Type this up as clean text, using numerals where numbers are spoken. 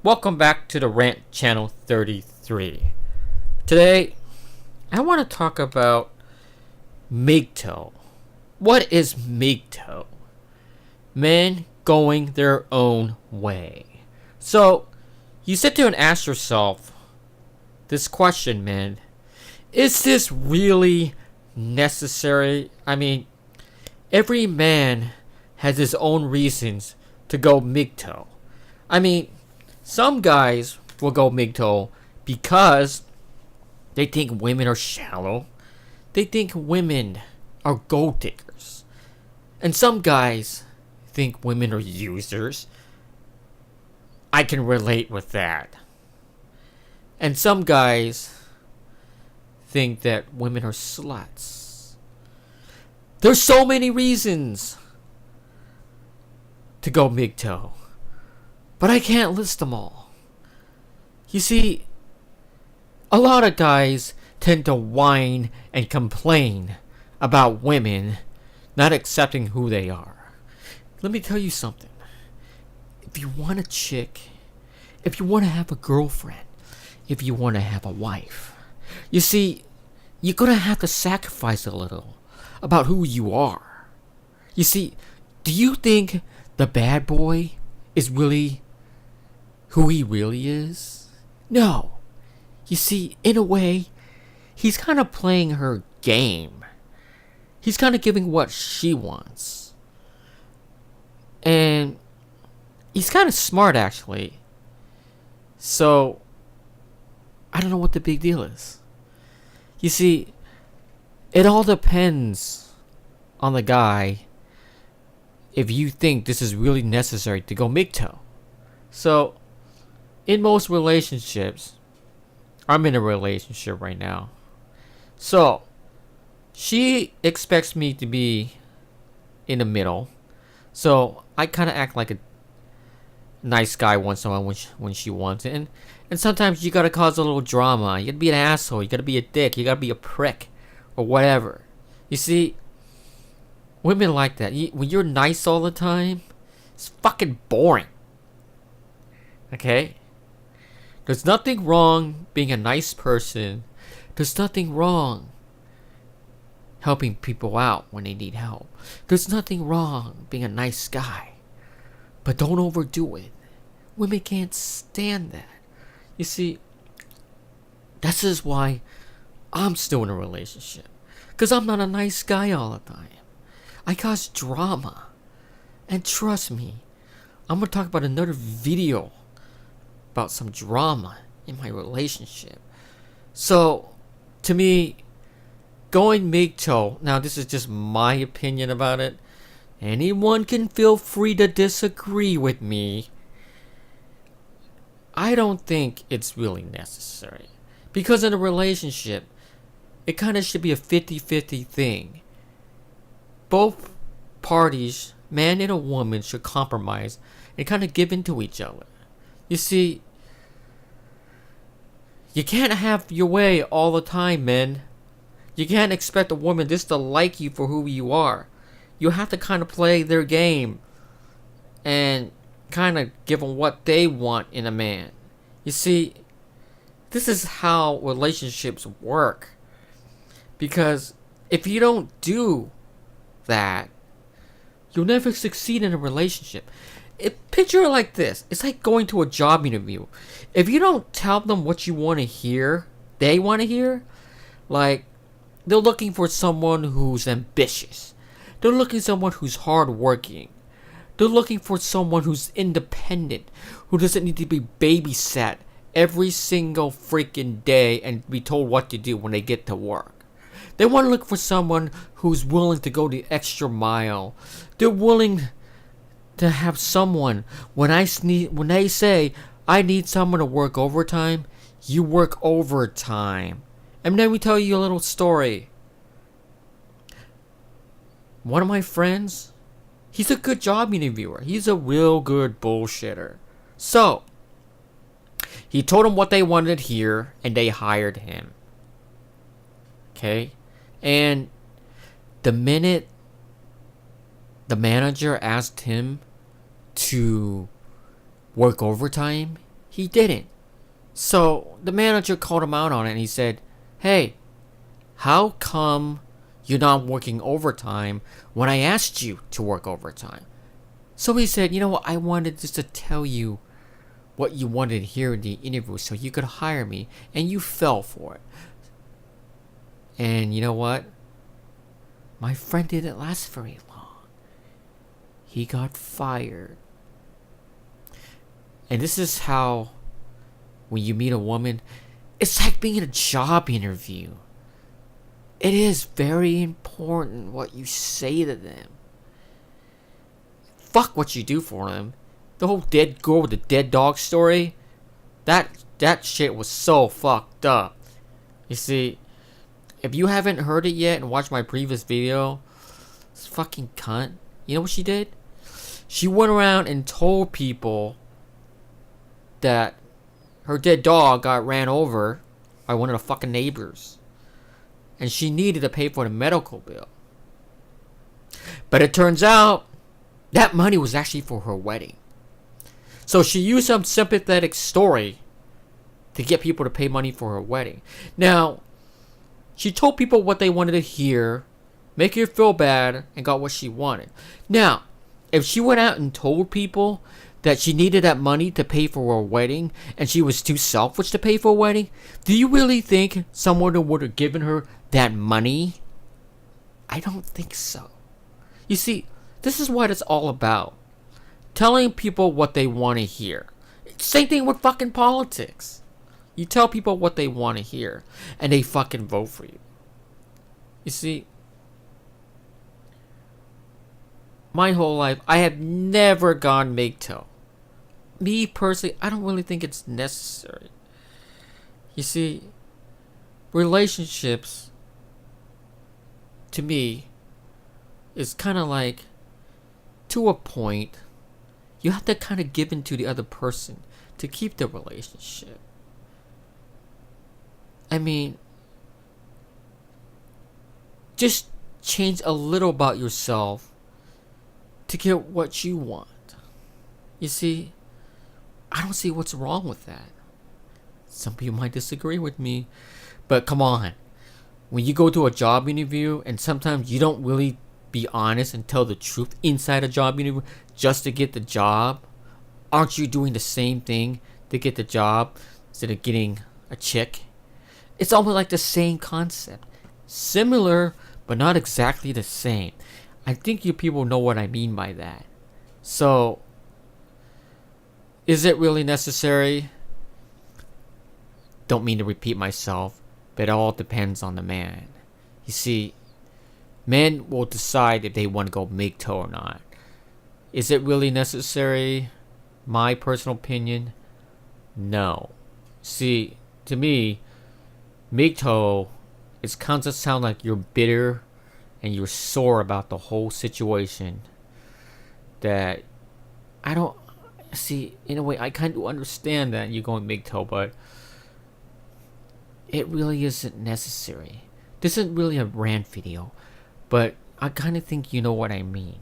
Welcome back to the Rant Channel 33. Today, I want to talk about MGTOW. What is MGTOW? Men going their own way. So, you sit there and ask yourself this question, man. Is this really necessary? I mean, every man has his own reasons to go MGTOW. I mean, some guys will go MGTOW because they think women are shallow. They think women are gold diggers. And some guys think women are users. I can relate with that. And some guys think that women are sluts. There's so many reasons to go MGTOW, but I can't list them all. You see, a lot of guys tend to whine and complain about women not accepting who they are. Let me tell you something. If you want a chick, if you want to have a girlfriend, if you want to have a wife, you see, you're going to have to sacrifice a little about who you are. You see, do you think the bad boy is really who he really is? No. You see, in a way, he's kind of playing her game. He's kind of giving what she wants. And he's kind of smart, actually. So, I don't know what the big deal is. You see, it all depends on the guy if you think this is really necessary to go MGTOW. So, in most relationships, I'm in a relationship right now. So, she expects me to be in the middle. So, I kind of act like a nice guy once in a while when she wants it. And sometimes you gotta cause a little drama. You gotta be an asshole. You gotta be a dick. You gotta be a prick. Or whatever. You see, women like that. When you're nice all the time, it's fucking boring. Okay? There's nothing wrong being a nice person. There's nothing wrong helping people out when they need help. There's nothing wrong being a nice guy. But don't overdo it. Women can't stand that. You see, this is why I'm still in a relationship. Because I'm not a nice guy all the time. I cause drama. And trust me, I'm going to talk about another video about some drama in my relationship. So, to me, going MGTOW, now this is just my opinion about it. Anyone can feel free to disagree with me. I don't think it's really necessary. Because in a relationship, it kind of should be a 50-50 thing. Both parties, man and a woman, should compromise and kind of give in to each other. You see, you can't have your way all the time, men. You can't expect a woman just to like you for who you are. You have to kind of play their game and kind of give them what they want in a man. You see, this is how relationships work. Because if you don't do that, you'll never succeed in a relationship. Picture it like this. It's like going to a job interview. If you don't tell them what you want to hear, they want to hear, like, they're looking for someone who's ambitious. They're looking for someone who's hardworking. They're looking for someone who's independent, who doesn't need to be babysat every single freaking day and be told what to do when they get to work. They want to look for someone who's willing to go the extra mile. They're willing to have someone, when they say, I need someone to work overtime, you work overtime. And let me tell you a little story. One of my friends, he's a good job interviewer. He's a real good bullshitter. So, he told them what they wanted to hear, and they hired him. Okay? And the minute the manager asked him to work overtime, He didn't. So the manager called him out on it and he said, "Hey, how come you're not working overtime when I asked you to work overtime?" So he said, "You know what, I wanted just to tell you what you wanted to hear in the interview so you could hire me, and you fell for it." And you know what? My friend didn't last very long. He got fired. And this is how, when you meet a woman, it's like being in a job interview. It is very important what you say to them. Fuck what you do for them. The whole dead girl with the dead dog story, that shit was so fucked up. You see, if you haven't heard it yet and watched my previous video, this fucking cunt, you know what she did? She went around and told people that her dead dog got ran over by one of the fucking neighbors, and she needed to pay for the medical bill. But it turns out that money was actually for her wedding. So she used some sympathetic story to get people to pay money for her wedding. Now, she told people what they wanted to hear, make her feel bad, and got what she wanted. Now, if she went out and told people that she needed that money to pay for her wedding, and she was too selfish to pay for a wedding, do you really think someone would have given her that money? I don't think so. You see, this is what it's all about. Telling people what they want to hear. Same thing with fucking politics. You tell people what they want to hear, and they fucking vote for you. You see, my whole life, I have never gone MGTOW. Me personally, I don't really think it's necessary. You see, relationships, to me, is kind of like, to a point, you have to kind of give in to the other person to keep the relationship. I mean, just change a little about yourself to get what you want. You see, I don't see what's wrong with that. Some people might disagree with me, but come on. When you go to a job interview and sometimes you don't really be honest and tell the truth inside a job interview just to get the job, aren't you doing the same thing to get the job instead of getting a chick? It's almost like the same concept. Similar, but not exactly the same. I think you people know what I mean by that. So, is it really necessary? Don't mean to repeat myself, but it all depends on the man. You see, men will decide if they want to go MGTOW or not. Is it really necessary? My personal opinion, no. See, to me, MGTOW, it kind of sounds like you're bitter and you're sore about the whole situation. That I don't see. In a way, I kind of understand that you're going MGTOW, but it really isn't necessary. This isn't really a rant video, but I kind of think you know what I mean.